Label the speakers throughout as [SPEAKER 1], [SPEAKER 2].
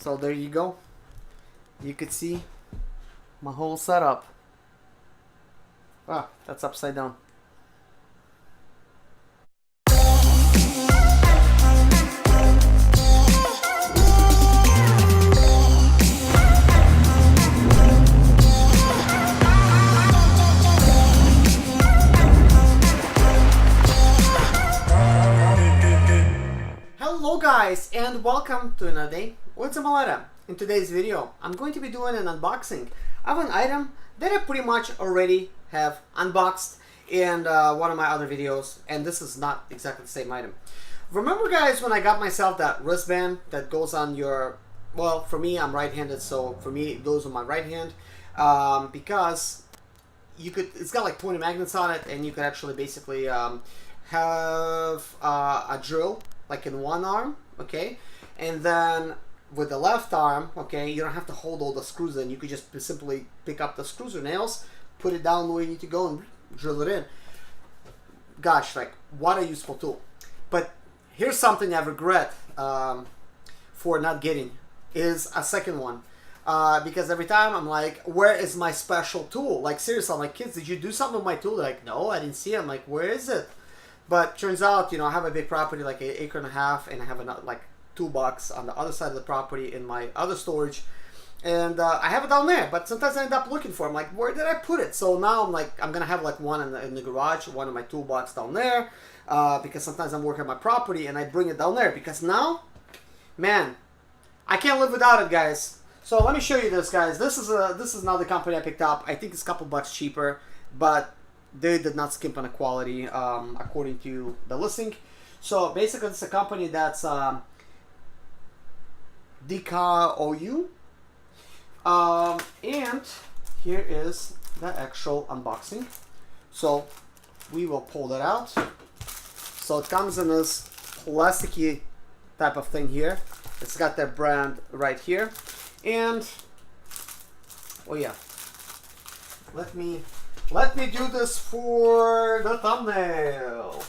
[SPEAKER 1] So there you go. You could see my whole setup. Ah, that's upside down. Hello guys, and welcome to another day with Zimaleta. In today's video, I'm going to be doing an unboxing of an item that I pretty much already have unboxed in one of my other videos, and this is not exactly the same item. Remember guys, when I got myself that wristband that goes on your, well, for me, I'm right-handed, so for me it goes on my right hand, because you could, it's got like 20 magnets on it, and you could actually basically have a drill like in one arm, okay, and then with the left arm, okay, you don't have to hold all the screws in. You could just simply pick up the screws or nails, put it down where you need to go, and drill it in. Gosh, like, what a useful tool. But here's something I regret for not getting, is a second one. Because every time I'm like, where is my special tool? Like, seriously, I'm like, kids, did you do something with my tool? They're like, no, I didn't see it. I'm like, where is it? But turns out, you know, I have a big property, like an acre and a half, and I have another, like, toolbox on the other side of the property in my other storage, and I have it down there. But sometimes I end up looking for it. I'm like, where did I put it? So now I'm like, I'm gonna have like one in the garage, one in my toolbox down there, because sometimes I'm working on my property and I bring it down there because now, man, I can't live without it, guys. So let me show you this, guys. This is another company I picked up. I think it's a couple bucks cheaper, but they did not skimp on the quality, according to the listing. So basically, it's a company that's DKOU, and here is the actual unboxing. So we will pull that out. So it comes in this plasticky type of thing here. It's got their brand right here, and oh yeah, let me do this for the thumbnail.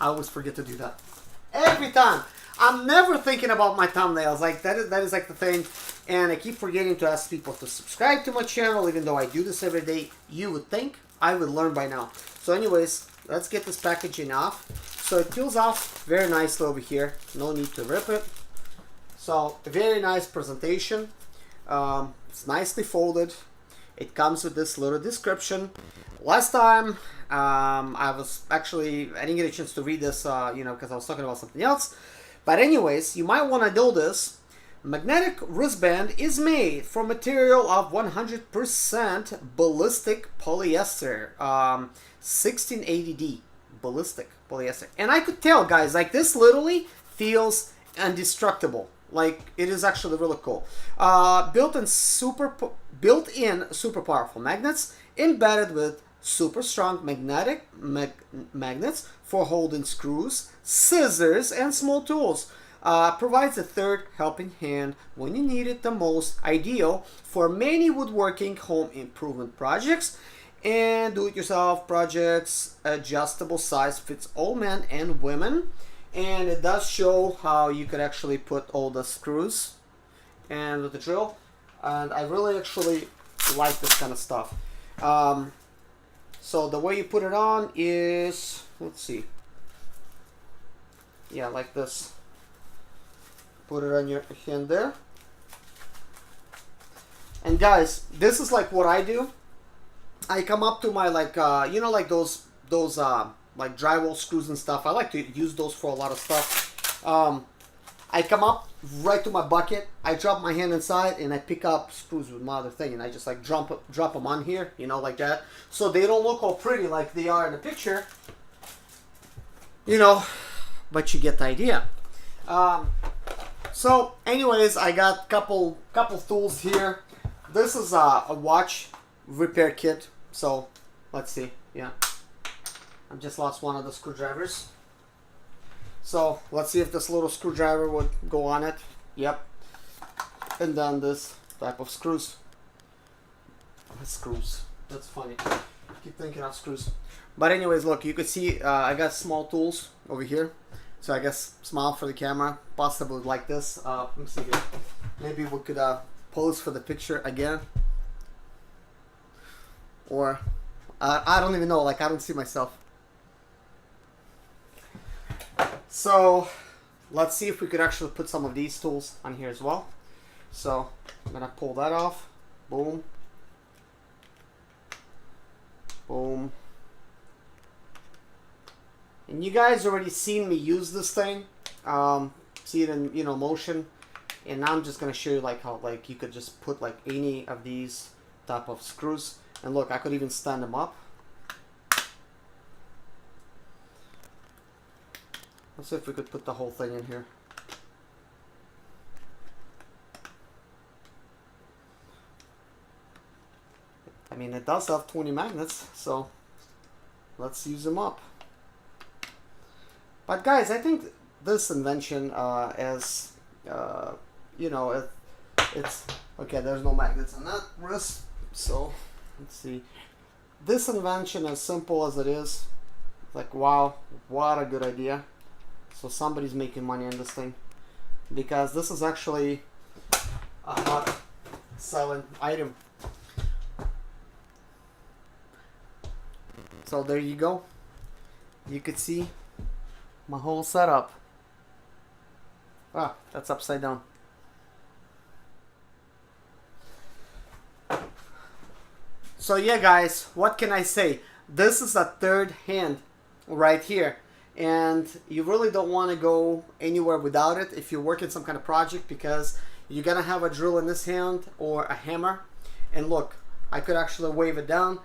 [SPEAKER 1] I always forget to do that. Every time. I'm never thinking about my thumbnails. Like, that is like the thing. And I keep forgetting to ask people to subscribe to my channel, even though I do this every day. You would think I would learn by now. So anyways, let's get this packaging off. So it peels off very nicely over here. No need to rip it. So, a very nice presentation. It's nicely folded. It comes with this little description. Last time, I didn't get a chance to read this, you know, because I was talking about something else. But anyways, you might want to know this. Magnetic wristband is made from material of 100% ballistic polyester, 1680D, ballistic polyester. And I could tell, guys, like, this literally feels indestructible. Like, it is actually really cool. Built-in super powerful magnets embedded with super strong magnets for holding screws, scissors, and small tools. Provides a third helping hand when you need it the most. Ideal for many woodworking, home improvement projects, and do-it-yourself projects. Adjustable size, fits all men and women. And it does show how you could actually put all the screws and with the drill. And I really actually like this kind of stuff. So the way you put it on is, let's see. Yeah, like this. Put it on your hand there. And guys, this is like what I do. I come up to my, like, you know, like those like drywall screws and stuff. I like to use those for a lot of stuff. I come up right to my bucket. I drop my hand inside and I pick up screws with my other thing, and I just like drop them on here, you know, like that. So they don't look all pretty like they are in the picture, you know, but you get the idea. So anyways, I got couple tools here. This is a watch repair kit. So let's see. Yeah, I just lost one of the screwdrivers. So let's see if this little screwdriver would go on it. Yep. And then this type of screws. Screws. That's funny. I keep thinking of screws. But anyways, look, you can see I got small tools over here. So I guess smile for the camera, possibly like this. Let me see here. Maybe we could pose for the picture again. Or, I don't even know, like I don't see myself. So, let's see if we could actually put some of these tools on here as well. So, I'm gonna pull that off. Boom. Boom. And you guys already seen me use this thing. See it in, you know, motion. And now I'm just gonna show you like how like you could just put like any of these type of screws. And look, I could even stand them up. Let's see if we could put the whole thing in here. I mean, it does have 20 magnets, so let's use them up. But guys, I think this invention you know, it's okay. There's no magnets on that wrist, so let's see. This invention, as simple as it is, like wow, what a good idea. So somebody's making money on this thing, because this is actually a hot selling item. So there you go. You could see my whole setup. Ah, that's upside down. So yeah guys, what can I say? This is a third hand right here. And you really don't want to go anywhere without it if you're working some kind of project, because you're going to have a drill in this hand or a hammer. And look, I could actually wave it down.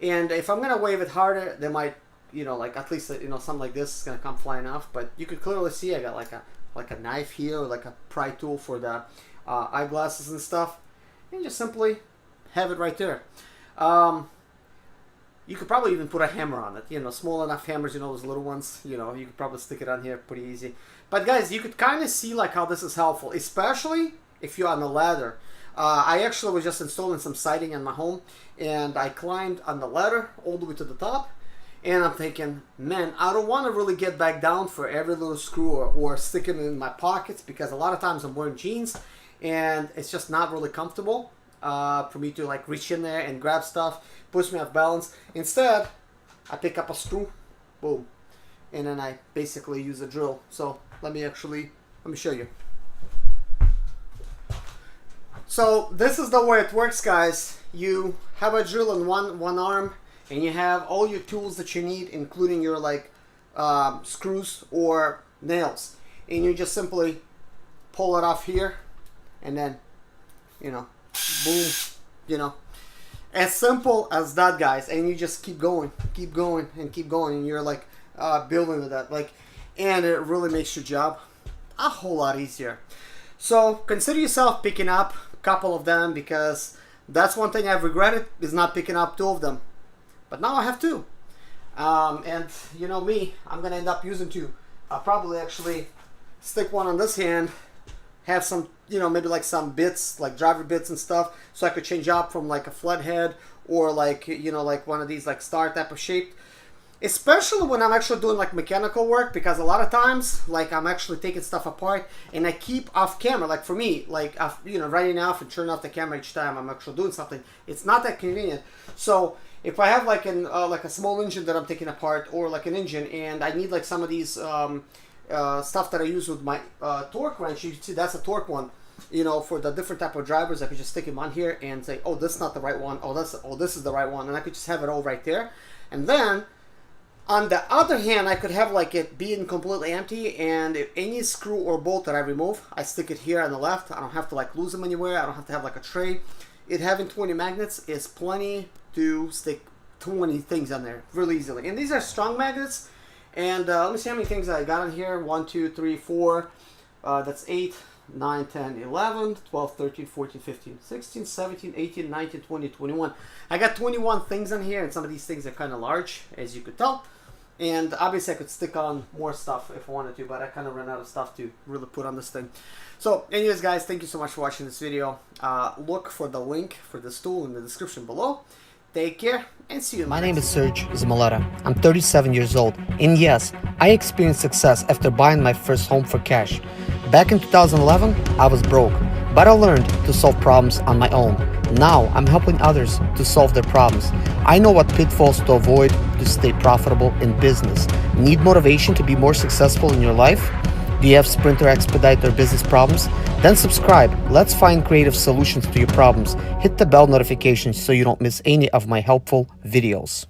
[SPEAKER 1] And if I'm going to wave it harder, they might, you know, like at least, you know, something like this is going to come flying off. But you could clearly see I got like a knife here, or like a pry tool for the eyeglasses and stuff. And just simply have it right there. You could probably even put a hammer on it, you know, small enough hammers, you know, those little ones, you know, you could probably stick it on here pretty easy. But guys, you could kind of see like how this is helpful, especially if you're on a ladder. I actually was just installing some siding in my home, and I climbed on the ladder all the way to the top, and I'm thinking, man, I don't want to really get back down for every little screw or stick it in my pockets, because a lot of times I'm wearing jeans and it's just not really comfortable for me to like reach in there and grab stuff. Push me off balance. Instead, I pick up a screw, boom, and then I basically use a drill. So let me show you. So this is the way it works, guys. You have a drill in one arm, and you have all your tools that you need, including your like screws or nails, and you just simply pull it off here, and then, you know, boom, you know. As simple as that, guys, and you just keep going, and you're like building with that, like, and it really makes your job a whole lot easier. So consider yourself picking up a couple of them, because that's one thing I've regretted, is not picking up 2 of them. But now I have 2, and you know me, I'm gonna end up using 2. I'll probably actually stick one on this hand, have some, you know, maybe like some bits, like driver bits and stuff, so I could change up from like a flathead or like, you know, like one of these like star type of shape, especially when I'm actually doing like mechanical work, because a lot of times like I'm actually taking stuff apart and I keep off camera. Like for me, like you know, running off and turning off the camera each time I'm actually doing something, it's not that convenient. So if I have like like a small engine that I'm taking apart, or like an engine, and I need like some of these stuff that I use with my torque wrench, you see that's a torque one, you know, for the different type of drivers. I could just stick them on here and say, oh, this is not the right one, oh this is the right one, and I could just have it all right there. And then on the other hand, I could have like it being completely empty, and if any screw or bolt that I remove, I stick it here on the left. I don't have to like lose them anywhere. I don't have to have like a tray. It having 20 magnets is plenty to stick 20 things on there really easily. And these are strong magnets. And let me see how many things I got on here. 1, 2, 3, 4. That's 8, 9, 10, 11, 12, 13, 14, 15, 16, 17, 18, 19, 20, 21. I got 21 things on here, and some of these things are kind of large, as you could tell. And obviously I could stick on more stuff if I wanted to, but I kind of ran out of stuff to really put on this thing. So anyways, guys, thank you so much for watching this video. Look for the link for this tool in the description below. Take care and see you. My name is Serge Zimaleta. I'm 37 years old, and yes, I experienced success after buying my first home for cash. Back in 2011, I was broke, but I learned to solve problems on my own. Now I'm helping others to solve their problems. I know what pitfalls to avoid to stay profitable in business. Need motivation to be more successful in your life? Do you have Sprinter expedite or business problems? Then subscribe. Let's find creative solutions to your problems. Hit the bell notification so you don't miss any of my helpful videos.